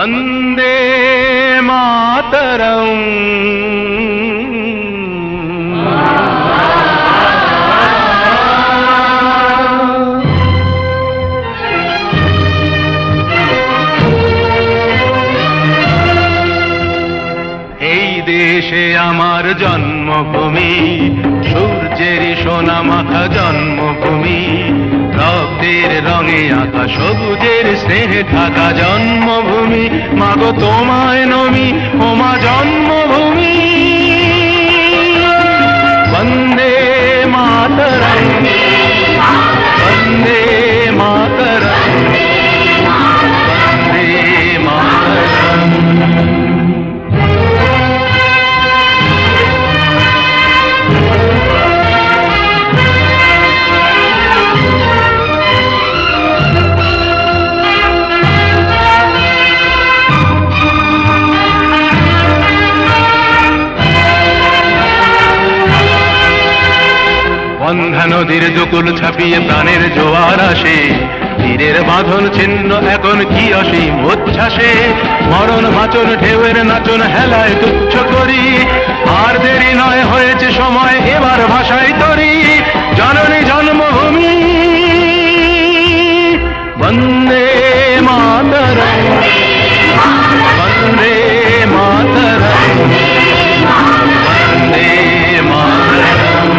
वन्दे मातरम्। এই দেশে আমার জন্মভূমি, সূর্যের সোনা মাখা জন্মভূমি, রক্তের রঙে আঁকা সবুজের স্নেহে ঢাকা জন্মভূমি। মাগো তোমায় নমি ও মা জন্মভূমি। বন্দে মাতরম, বন্দে মাতরম, বন্দে মাতরম। বন্ধা নদীর দুকুল ছাপিয়ে প্রাণের জোয়ার আসে, তীরের বাঁধন ছিন্ন এখন কি অসীম উচ্ছ্বাসে। মরণ বাঁচন ঢেউয়ের নাচন হেলায় তুচ্ছ করি, আর দেরি নয় হয়েছে সময় এবার ভাষায় তরি। জননী জন্মভূমি, বন্দে মাতরম, বন্দে মাতরম, বন্দে মাতরম।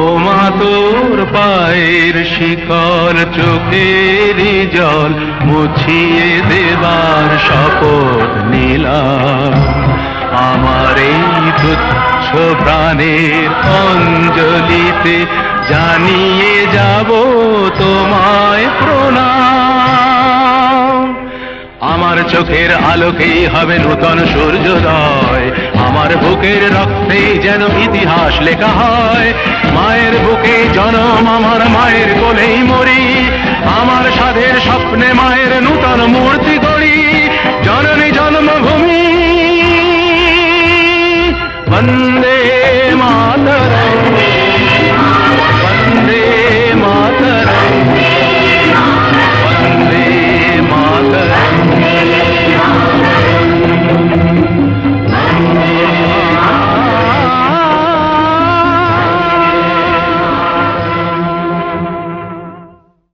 ও মা তোর পায়ের শিকল চোখের জল মুছিয়ে দেবার শপথ নিলাম। আমার এই তুচ্ছ প্রাণের অঞ্জলিতে জানিয়ে যাব তোমায় প্রণাম। আমার চোখের আলোকেই হবে নূতন সূর্যোদয়, আমার বুকের রক্তেই যেন ইতিহাস লেখা হয়। মায়ের বুকে জনম, আমার মায়ের কোলেই মরি, আমার সাধের স্বপ্নে মায়ের নূতন মূর্তি গড়ি। জননী জন্মভূমি, বন্দে মাতরম।